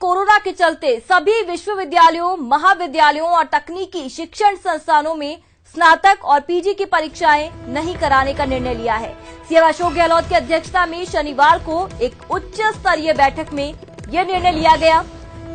Corona के चलते सभी विश्वविद्यालयों, महाविद्यालयों और तकनीकी शिक्षण संस्थानों में स्नातक और पीजी की परीक्षाएं नहीं कराने का निर्णय लिया है। सीएम अशोक गहलोत की अध्यक्षता में शनिवार को एक उच्च स्तरीय बैठक में यह निर्णय लिया गया।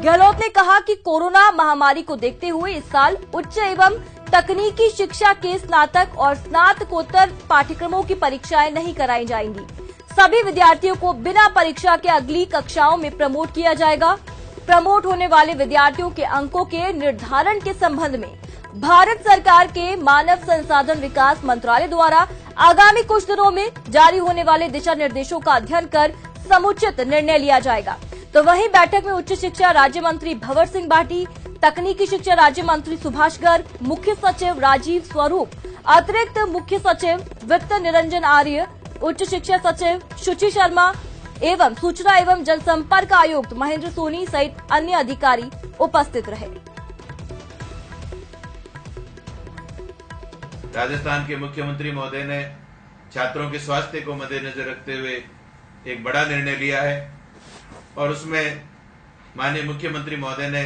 गहलोत ने कहा कि कोरोना महामारी को देखते हुए इस साल उच्च एवं तकनीकी शिक्षा के स्नातक और स्नातकोत्तर पाठ्यक्रमों की परीक्षाएं नहीं कराई जाएंगी। सभी विद्यार्थियों को बिना परीक्षा के अगली कक्षाओं में प्रमोट किया जाएगा। प्रमोट होने वाले विद्यार्थियों के अंकों के निर्धारण के संबंध में भारत सरकार के मानव संसाधन विकास मंत्रालय द्वारा आगामी कुछ दिनों में जारी होने वाले दिशा निर्देशों का अध्ययन कर समुचित निर्णय लिया जाएगा। तो वहीं बैठक में उच्च शिक्षा राज्य मंत्री भंवर सिंह भाटी, तकनीकी शिक्षा राज्य मंत्री सुभाष गर्ग, मुख्य सचिव राजीव स्वरूप, अतिरिक्त मुख्य सचिव वित्त निरंजन आर्य, उच्च शिक्षा सचिव शुचि शर्मा एवं सूचना एवं जनसंपर्क आयुक्त महेंद्र सोनी सहित अन्य अधिकारी उपस्थित रहे। राजस्थान के मुख्यमंत्री महोदय ने छात्रों के स्वास्थ्य को मद्देनजर रखते हुए एक बड़ा निर्णय लिया है और उसमें माननीय मुख्यमंत्री महोदय ने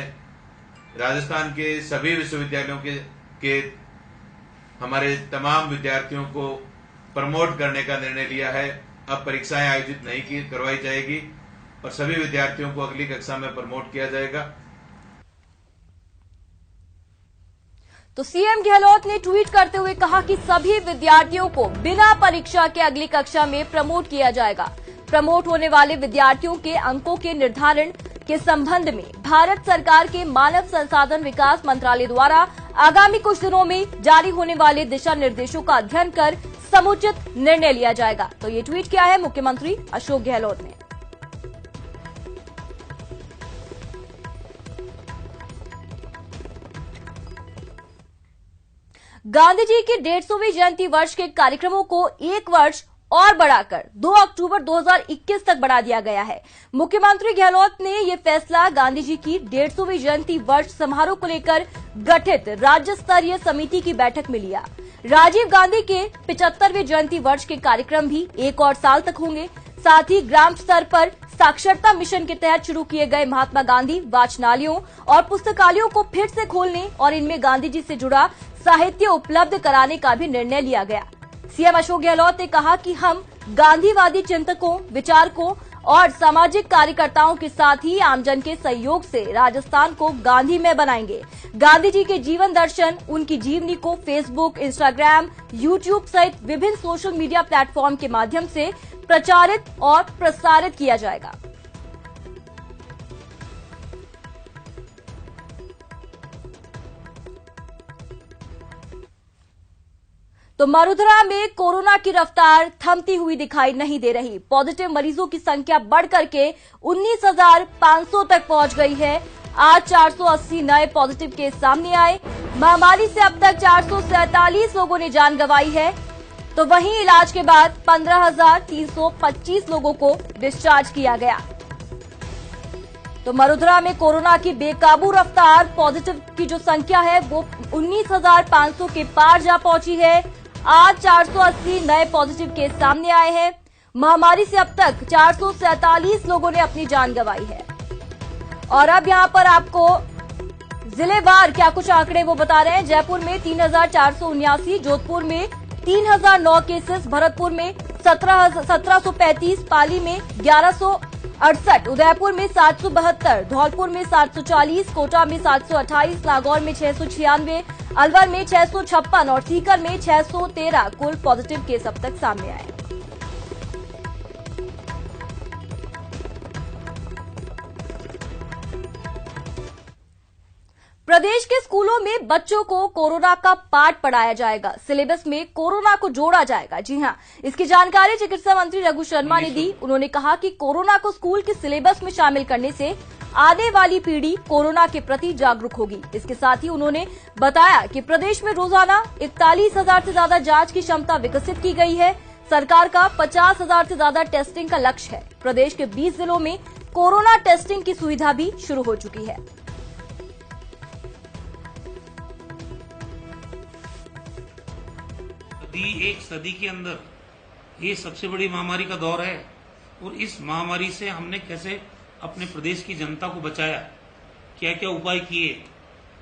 राजस्थान के सभी विश्वविद्यालयों के हमारे तमाम विद्यार्थियों को प्रमोट करने का निर्णय लिया है। अब परीक्षाएं आयोजित नहीं करवाई जाएगी और सभी विद्यार्थियों को अगली कक्षा में प्रमोट किया जाएगा। तो सीएम गहलोत ने ट्वीट करते हुए कहा कि सभी विद्यार्थियों को बिना परीक्षा के अगली कक्षा में प्रमोट किया जाएगा। प्रमोट होने वाले विद्यार्थियों के अंकों के निर्धारण के संबंध में भारत सरकार के मानव संसाधन विकास मंत्रालय द्वारा आगामी कुछ दिनों में जारी होने वाले दिशा निर्देशों का अध्ययन कर समुचित निर्णय लिया जाएगा। तो ये ट्वीट किया है मुख्यमंत्री अशोक गहलोत ने। गांधी जी की 150वीं जयंती वर्ष के कार्यक्रमों को एक वर्ष और बढ़ाकर 2 अक्टूबर 2021 तक बढ़ा दिया गया है। मुख्यमंत्री गहलोत ने यह फैसला गांधी जी की 150वीं जयंती वर्ष समारोह को लेकर गठित राज्य स्तरीय समिति की बैठक में लिया। राजीव गांधी के 75वें जयंती वर्ष के कार्यक्रम भी एक और साल तक होंगे। साथ ही ग्राम स्तर पर साक्षरता मिशन के तहत शुरू किए गए महात्मा गांधी वाचनालयों और पुस्तकालयों को फिर से खोलने और इनमें गांधी जी से जुड़ा साहित्य उपलब्ध कराने का भी निर्णय लिया गया। सीएम अशोक गहलोत ने कहा कि हम गांधीवादी चिंतकों, विचारकों और सामाजिक कार्यकर्ताओं के साथ ही आमजन के सहयोग से राजस्थान को गांधीमय बनाएंगे। गांधी जी के जीवन दर्शन, उनकी जीवनी को फेसबुक, इंस्टाग्राम, यूट्यूब सहित विभिन्न सोशल मीडिया प्लेटफॉर्म के माध्यम से प्रचारित और प्रसारित किया जाएगा। तो मरुधरा में कोरोना की रफ्तार थमती हुई दिखाई नहीं दे रही। पॉजिटिव मरीजों की संख्या बढ़कर के 19,500 तक पहुंच गई है। आज 480 नए पॉजिटिव केस सामने आए। महामारी से अब तक 447 लोगों ने जान गंवाई है। तो वहीं इलाज के बाद 15,325 लोगों को डिस्चार्ज किया गया। तो मरुधरा में कोरोना की बेकाबू रफ्तार, पॉजिटिव की जो संख्या है वो 19,500 के पार जा पहुंची है। आज 480 नए पॉजिटिव केस सामने आए हैं। महामारी से अब तक 447 लोगों ने अपनी जान गंवाई है। और अब यहां पर आपको जिलेवार क्या कुछ आंकड़े वो बता रहे हैं। जयपुर में 3,479, जोधपुर में 3,009 केसेस, भरतपुर में 1735, पाली में 1168, उदयपुर में 772, धौलपुर में 740, कोटा में 728, नागौर में 696, अलवर में 656 और सीकर में 613 कुल पॉजिटिव केस अब तक सामने आए। प्रदेश के स्कूलों में बच्चों को कोरोना का पाठ पढ़ाया जाएगा। सिलेबस में कोरोना को जोड़ा जाएगा। जी हां, इसकी जानकारी चिकित्सा मंत्री रघु शर्मा ने दी। उन्होंने कहा कि कोरोना को स्कूल के सिलेबस में शामिल करने से आने वाली पीढ़ी कोरोना के प्रति जागरूक होगी। इसके साथ ही उन्होंने बताया कि प्रदेश में रोजाना 41,000 से ज्यादा जांच की क्षमता विकसित की गई है। सरकार का 50,000 से ज्यादा टेस्टिंग का लक्ष्य है। प्रदेश के 20 जिलों में कोरोना टेस्टिंग की सुविधा भी शुरू हो चुकी है। एक सदी के अंदर ये सबसे बड़ी महामारी का दौर है और इस महामारी से हमने कैसे अपने प्रदेश की जनता को बचाया, क्या क्या उपाय किए,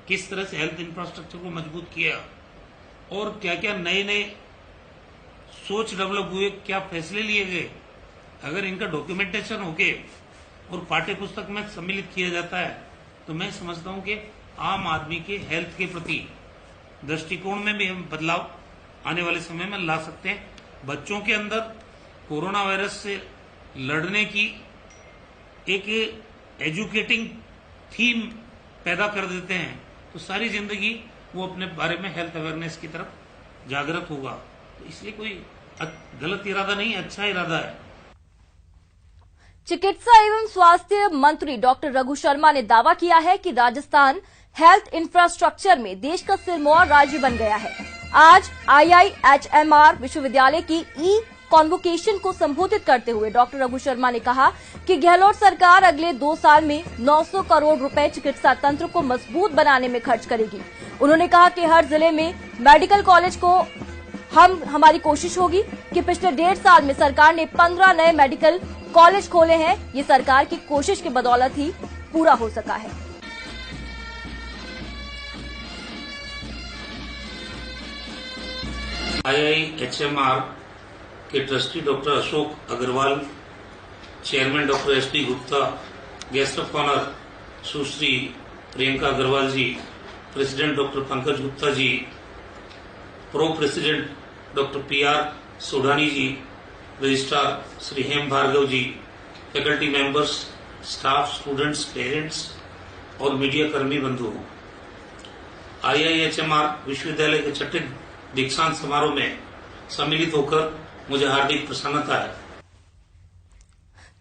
किस तरह से हेल्थ इंफ्रास्ट्रक्चर को मजबूत किया और क्या क्या नए नए सोच डेवलप हुए, क्या फैसले लिए गए, अगर इनका डॉक्यूमेंटेशन होके और पाठ्य पुस्तक में सम्मिलित किया जाता है तो मैं समझता हूं कि आम आदमी के हेल्थ के प्रति दृष्टिकोण में भी हम बदलाव आने वाले समय में ला सकते हैं। बच्चों के अंदर कोरोना वायरस से लड़ने की एक एजुकेटिंग थीम पैदा कर देते हैं तो सारी जिंदगी वो अपने बारे में हेल्थ अवेयरनेस की तरफ जागृत होगा। तो इसलिए कोई गलत इरादा नहीं, अच्छा इरादा है। चिकित्सा एवं स्वास्थ्य मंत्री डॉक्टर रघु शर्मा ने दावा किया है कि राजस्थान हेल्थ इंफ्रास्ट्रक्चर में देश का सिरमौर राज्य बन गया है। आज IIHMR विश्वविद्यालय की कॉन्वोकेशन को संबोधित करते हुए डॉक्टर रघु शर्मा ने कहा कि गहलोत सरकार अगले 2 साल में 900 करोड़ रुपए चिकित्सा तंत्र को मजबूत बनाने में खर्च करेगी। उन्होंने कहा कि हर जिले में मेडिकल कॉलेज को हमारी कोशिश होगी कि पिछले 1.5 साल में सरकार ने 15 नए मेडिकल कॉलेज खोले हैं। ये सरकार की कोशिश की बदौलत ही पूरा हो सका है। IIHMR के trustee doctor Ashok Agarwal, chairman doctor SP Gupta, guest of honour Sushri Priyanka Agarwal ji, president doctor Pankaj Gupta ji, pro president doctor PR Sodani ji, registrar Shri Hem Bhargava ji, faculty members, staff, students, parents और मीडिया कर्मी बंधुओं, IIHMR विश्वविद्यालय के छठे दीक्षांत समारोह में सम्मिलित होकर मुझे हार्दिक प्रसन्नता है।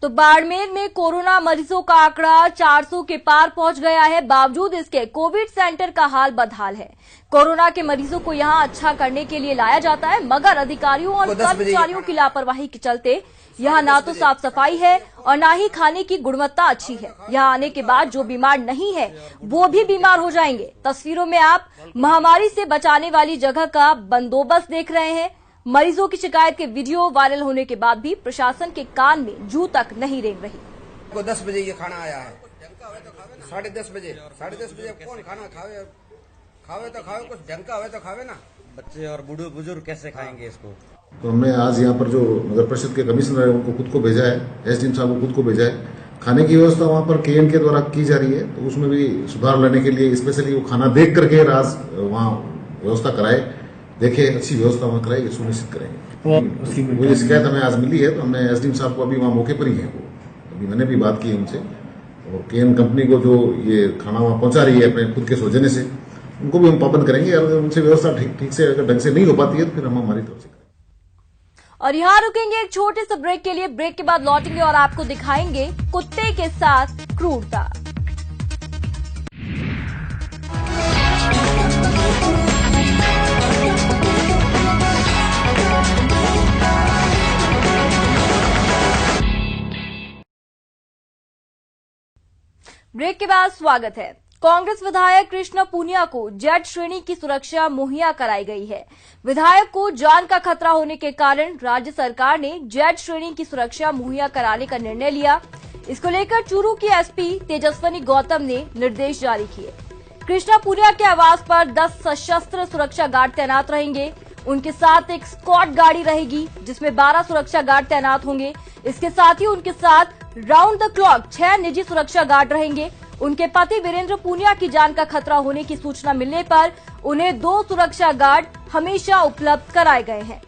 तो बाड़मेर में कोरोना मरीजों का आंकड़ा 400 के पार पहुंच गया है। बावजूद इसके कोविड सेंटर का हाल बदहाल है। कोरोना के मरीजों को यहां अच्छा करने के लिए लाया जाता है, मगर अधिकारियों और कर्मचारियों की लापरवाही के चलते यहां ना तो साफ सफाई है और ना ही खाने की गुणवत्ता अच्छी है। यहां आने के बाद जो बीमार नहीं है वो भी बीमार हो जाएंगे। तस्वीरों में आप महामारी से बचाने वाली जगह का बंदोबस्त देख रहे हैं। मरीजों की शिकायत के वीडियो वायरल होने के बाद भी प्रशासन के कान में जू तक नहीं रेंग रही। 10 बजे ये खाना आया है, 10:30 बजे, 10:30 बजे कौन खाना खावे? खावे तो खावे, कुछ ढंग का हुए तो खावे ना। बच्चे और बूढ़े बुजुर्ग कैसे खाएंगे इसको? तो हमने आज यहाँ पर जो नगर परिषद के कमिश्नर है उनको खुद को भेजा है, SDM साहब को खुद को भेजा है। खाने की व्यवस्था वहाँ पर KN के द्वारा की जा रही है, तो उसमें भी सुधार लाने के लिए स्पेशली वो खाना देख करके आज वहाँ व्यवस्था कराए, देखे अच्छी व्यवस्था वहाँ कराई, सुनिश्चित करेंगे। वो ये शिकायत हमें आज मिली है तो हमने SDM साहब को अभी वहाँ मौके पर ही है, वो अभी मैंने भी बात की है उनसे, और KN कंपनी को जो ये खाना वहाँ पहुंचा रही है अपने खुद के सौजन्य से, उनको भी हम पाबंद करेंगे। अगर उनसे व्यवस्था ठीक से अगर ढंग से नहीं हो पाती है तो फिर हम हमारी तरफ से। और यहाँ रुकेंगे एक छोटे से ब्रेक के लिए। ब्रेक के बाद लौटेंगे और आपको दिखाएंगे कुत्ते के साथ क्रूरता। ब्रेक के बाद स्वागत है। कांग्रेस विधायक कृष्ण पूनिया को जेड श्रेणी की सुरक्षा मुहैया कराई गई है। विधायक को जान का खतरा होने के कारण राज्य सरकार ने जेड श्रेणी की सुरक्षा मुहैया कराने का निर्णय लिया। इसको लेकर चूरू की SP तेजस्विनी गौतम ने निर्देश जारी किए। कृष्ण पूनिया के आवास पर 10 सशस्त्र सुरक्षा गार्ड तैनात रहेंगे। उनके साथ एक स्क्वाड गाड़ी रहेगी जिसमें 12 सुरक्षा गार्ड तैनात होंगे। इसके साथ ही उनके साथ राउंड द क्लॉक 6 निजी सुरक्षा गार्ड रहेंगे। उनके पति वीरेंद्र पूनिया की जान का खतरा होने की सूचना मिलने पर उन्हें 2 सुरक्षा गार्ड हमेशा उपलब्ध कराए गए हैं।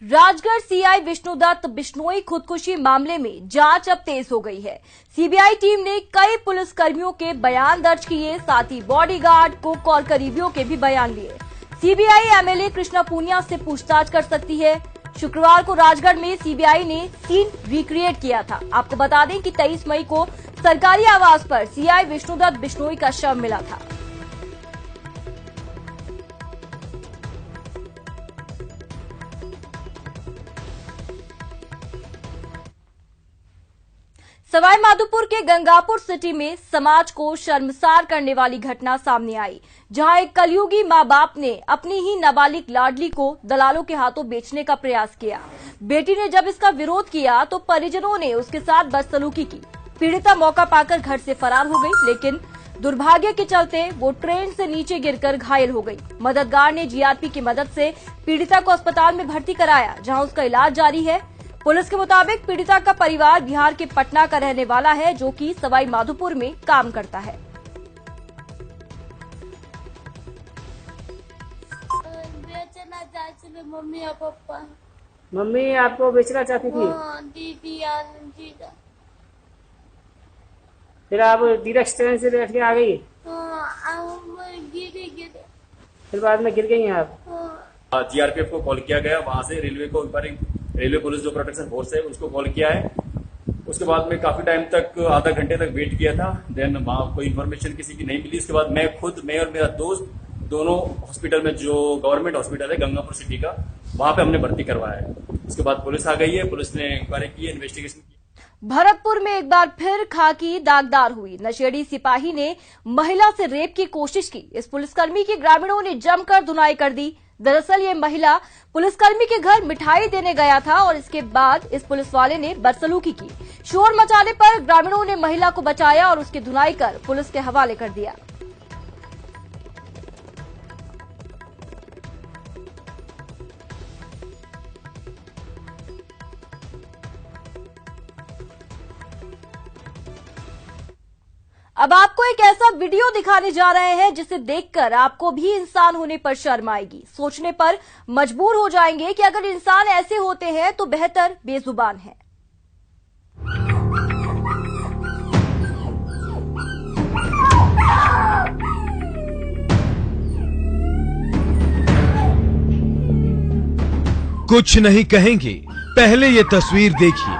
राजगढ़ CI विष्णुदत्त बिश्नोई खुदकुशी मामले में जांच अब तेज हो गई है। CBI टीम ने कई पुलिसकर्मियों के बयान दर्ज किए, साथ ही बॉडीगार्ड, कुक और करीबियों के भी बयान लिए। CBI MLA कृष्णा पूनिया से पूछताछ कर सकती है। शुक्रवार को राजगढ़ में CBI ने सीन रिक्रिएट किया था। आपको बता दें कि 23 मई को सरकारी आवास पर CI विष्णुदत्त बिश्नोई का शव मिला था। सवाई माधोपुर के गंगापुर सिटी में समाज को शर्मसार करने वाली घटना सामने आई, जहां एक कलयुगी मां बाप ने अपनी ही नाबालिग लाडली को दलालों के हाथों बेचने का प्रयास किया। बेटी ने जब इसका विरोध किया तो परिजनों ने उसके साथ बदसलूकी की। पीड़िता मौका पाकर घर से फरार हो गई, लेकिन दुर्भाग्य के चलते वो ट्रेन से नीचे गिरकर घायल हो गई। मददगार ने जीआरपी की मदद से पीड़िता को अस्पताल में भर्ती कराया, जहां उसका इलाज जारी है। पुलिस के मुताबिक पीड़िता का परिवार बिहार के पटना का रहने वाला है, जो कि सवाई माधोपुर में काम करता है। बेचना चाहती थी मम्मी और पापा। मम्मी आपको बेचना चाहती थी? हाँ, दीदी और जीजा। फिर आप डायरेक्ट ट्रेन से बैठ के आ गई? हाँ, गिरे। फिर बाद में गिर गई आप? हाँ। जीआरपीएफ को कॉल किया गया, वहां से रेलवे को रेलवे पुलिस जो प्रोटेक्शन फोर्स है उसको कॉल किया है। उसके बाद में काफी टाइम तक, आधा घंटे तक वेट किया था। देन वहां कोई इन्फॉर्मेशन किसी की नहीं मिली। उसके बाद मैं और मेरा दोस्त दोनों हॉस्पिटल में, जो गवर्नमेंट हॉस्पिटल है गंगापुर सिटी का, वहां पे हमने भर्ती करवाया है। उसके बाद पुलिस आ गई है, पुलिस ने इंक्वायरी की है, इन्वेस्टिगेशन की। भरतपुर में एक बार फिर खाकी दागदार हुई। नशेड़ी सिपाही ने महिला से रेप की कोशिश की। इस पुलिसकर्मी की ग्रामीणों ने जमकर धुनाई कर दी। दरअसल ये महिला पुलिसकर्मी के घर मिठाई देने गया था और इसके बाद इस पुलिस वाले ने बदसलूकी की। शोर मचाने पर ग्रामीणों ने महिला को बचाया और उसकी धुनाई कर पुलिस के हवाले कर दिया। अब आपको एक ऐसा वीडियो दिखाने जा रहे हैं जिसे देखकर आपको भी इंसान होने पर शर्म आएगी। सोचने पर मजबूर हो जाएंगे कि अगर इंसान ऐसे होते हैं तो बेहतर बेजुबान है। कुछ नहीं कहेंगे, पहले ये तस्वीर देखिए।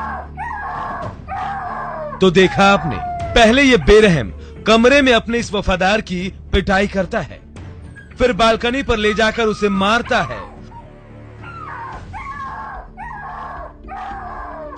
तो देखा आपने, पहले ये बेरहम कमरे में अपने इस वफादार की पिटाई करता है, फिर बालकनी पर ले जाकर उसे मारता है,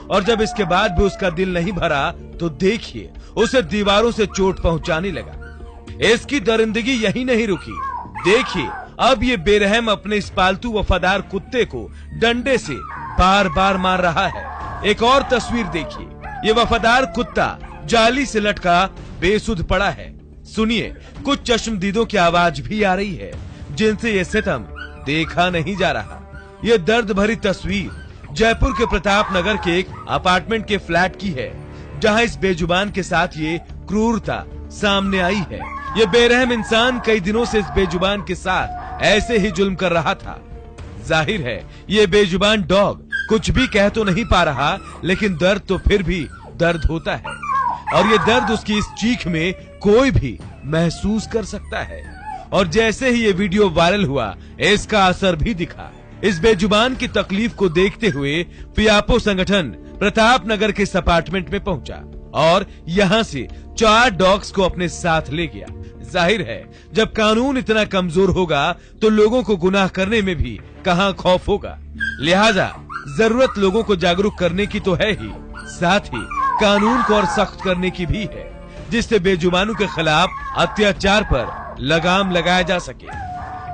और जब इसके बाद भी उसका दिल नहीं भरा तो देखिए उसे दीवारों से चोट पहुंचाने लगा। इसकी दरिंदगी यही नहीं रुकी। देखिए अब ये बेरहम अपने इस पालतू वफादार कुत्ते को डंडे से बार बार मार रहा है। एक और तस्वीर देखिए, ये वफादार कुत्ता जाली से लटका बेसुध पड़ा है। सुनिए, कुछ चश्मदीदों की आवाज भी आ रही है जिनसे ये सितम देखा नहीं जा रहा। ये दर्द भरी तस्वीर जयपुर के प्रताप नगर के एक अपार्टमेंट के फ्लैट की है, जहां इस बेजुबान के साथ ये क्रूरता सामने आई है। ये बेरहम इंसान कई दिनों से इस बेजुबान के साथ ऐसे ही जुल्म कर रहा था। जाहिर है ये बेजुबान डॉग कुछ भी कह तो नहीं पा रहा, लेकिन दर्द तो फिर भी दर्द होता है, और ये दर्द उसकी इस चीख में कोई भी महसूस कर सकता है। और जैसे ही ये वीडियो वायरल हुआ, इसका असर भी दिखा। इस बेजुबान की तकलीफ को देखते हुए पियापो संगठन प्रताप नगर के इस अपार्टमेंट में पहुंचा और यहाँ से 4 डॉग्स को अपने साथ ले गया। जाहिर है जब कानून इतना कमजोर होगा तो लोगों को गुनाह करने में भी कहां खौफ होगा। लिहाजा जरूरत लोगों को जागरूक करने की तो है ही, साथ ही कानून को और सख्त करने की भी है, जिससे बेजुबानों के खिलाफ अत्याचार पर लगाम लगाया जा सके।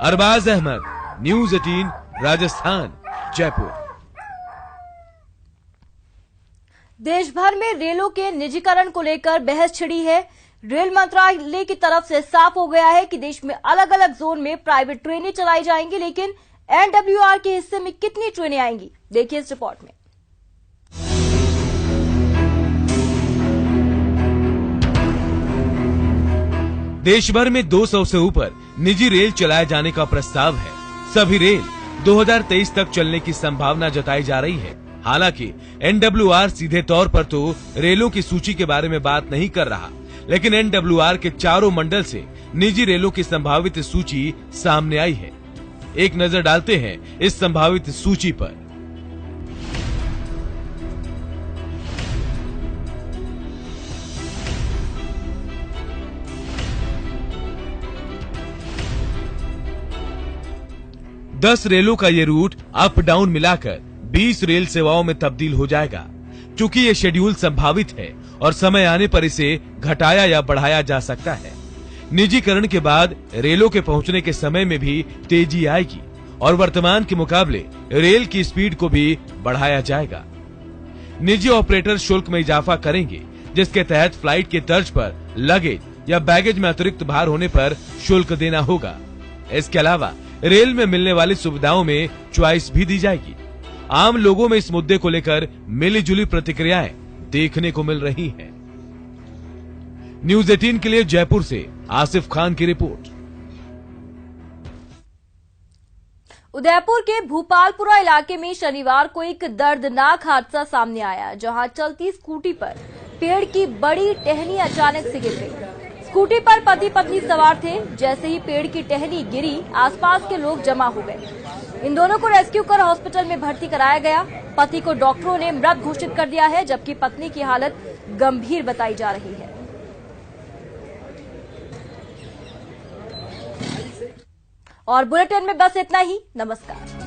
अरबाज अहमद, न्यूज़ 18, राजस्थान, जयपुर। देश भर में रेलों के निजीकरण को लेकर बहस छिड़ी है। रेल मंत्रालय की तरफ से साफ हो गया है कि देश में अलग अलग जोन में प्राइवेट ट्रेनें चलाई जाएंगी, लेकिन एनडब्ल्यूआर के हिस्से में कितनी ट्रेनें आएंगी, देखिए इस रिपोर्ट में। देश भर में 200 से ऊपर निजी रेल चलाए जाने का प्रस्ताव है। सभी रेल 2023 तक चलने की संभावना जताई जा रही है। हालांकि एनडब्ल्यूआर सीधे तौर पर तो रेलों की सूची के बारे में बात नहीं कर रहा, लेकिन एनडब्ल्यूआर के चारों मंडल से निजी रेलों की संभावित सूची सामने आई है। एक नजर डालते हैं इस संभावित सूची पर। दस रेलों का ये रूट अप डाउन मिलाकर 20 रेल सेवाओं में तब्दील हो जाएगा। चूंकि ये शेड्यूल संभावित है और समय आने पर इसे घटाया या बढ़ाया जा सकता है। निजीकरण के बाद रेलों के पहुंचने के समय में भी तेजी आएगी और वर्तमान के मुकाबले रेल की स्पीड को भी बढ़ाया जाएगा। निजी ऑपरेटर शुल्क में इजाफा करेंगे, जिसके तहत फ्लाइट के तर्ज पर लगेज या बैगेज में अतिरिक्त भार होने पर शुल्क देना होगा। इसके अलावा रेल में मिलने वाली सुविधाओं में चॉइस भी दी जाएगी। आम लोगों में इस मुद्दे को लेकर मिली-जुली प्रतिक्रियाएं देखने को मिल रही हैं। न्यूज 18 के लिए जयपुर से आसिफ खान की रिपोर्ट। उदयपुर के भूपालपुरा इलाके में शनिवार को एक दर्दनाक हादसा सामने आया, जहां चलती स्कूटी पर पेड़ की बड़ी टहनी अचानक से गिर गई। स्कूटी पर पति पत्नी सवार थे। जैसे ही पेड़ की टहनी गिरी, आसपास के लोग जमा हो गए। इन दोनों को रेस्क्यू कर हॉस्पिटल में भर्ती कराया गया। पति को डॉक्टरों ने मृत घोषित कर दिया है, जबकि पत्नी की हालत गंभीर बताई जा रही है। और बुलेटिन में बस इतना ही। नमस्कार।